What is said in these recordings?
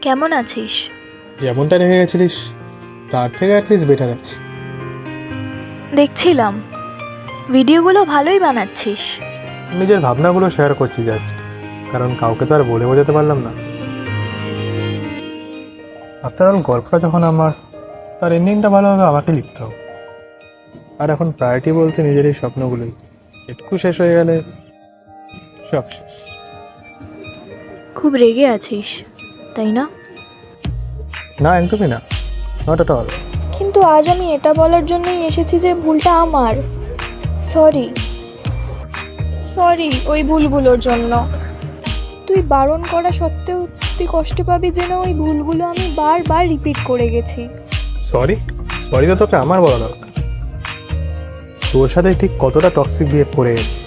কেমন আছিস? যেমনটা রেখে গেছিলিস তার থেকে অ্যাটলিস্ট বেটার আছে। দেখছিলাম ভিডিওগুলো ভালোই বানাচ্ছিস। নিজের ভাবনাগুলো শেয়ার করছি জাস্ট, কারণ কাউকে তো আর বলে বোঝাতে পারলাম না। আফটার অল গল্পটা যখন আমার, তার এন্ডিংটা ভালোভাবে আমাকে লিখতে হবে। আর এখন প্রায়োরিটি বলতে নিজের এই স্বপ্নগুলোই, একটু শেষ হয়ে গেলে সব শেষ। খুব রেগে আছিস তাই না? না, একদমই না, নট অ্যাট অল। কিন্তু আজ আমি এটা বলার জন্যই এসেছি যে ভুলটা আমার। সরি সরি ওই ভুলগুলোর জন্য। তুই বারণ করা সত্ত্বেও তুই কষ্ট পাবি যেন ওই ভুলগুলো আমি বারবার রিপিট করে গেছি। সরি সরি তো তোকে আমার বলা দরকার। তোর সাথে ঠিক কতটা টক্সিক বিহেভ করে গেছি,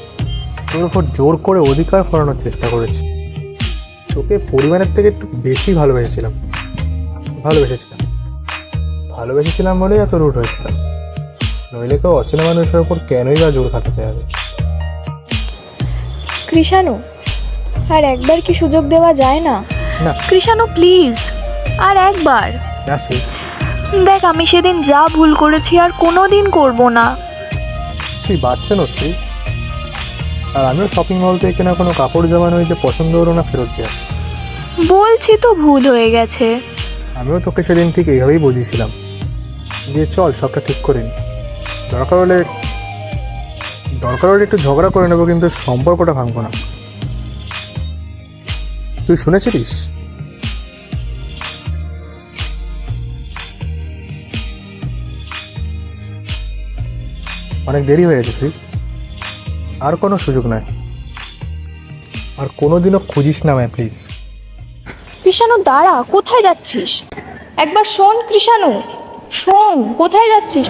তোর উপর জোর করে অধিকার ফলানোর চেষ্টা করেছি। তোকে পরিমাণের থেকে একটু বেশি ভালোবেসেছিলাম বলেই এত রুট হয়েছিলাম। নইলে কেউ অচেনা মানুষের ওপর কেনই বা জোর খাটাতে হবে? কৃষাণু, আর একবার কি সুযোগ দেওয়া যায় না? না কৃষাণু প্লিজ, আর একবার না সে দেখ, আমি সেদিন যা ভুল করেছি আর কোনোদিন করব না। তুই বাচ্চা নসি, আর আমিও শপিং মল থেকে কেনা কোনো কাপড় জামা নয় যে পছন্দ হলো না ফেরত দেওয়া। বলছি তো ভুল হয়ে গেছে। আমিও তোকে সেদিন ঠিক এইভাবেই বুঝিয়েছিলাম, দিয়ে চল সবটা ঠিক করে নি। দরকার হলে একটু ঝগড়া করে নেবো, কিন্তু সম্পর্কটা ভাঙবো না। তুই শুনেছিলিস? অনেক দেরি হয়ে গেছে, আর কোনো সুযোগ নাই। আর কোনোদিনও খুঁজিস না আমায় প্লিজ। কৃষাণু দাঁড়া, কোথায় যাচ্ছিস? একবার শোন কৃষাণু, শোন কোথায় যাচ্ছিস?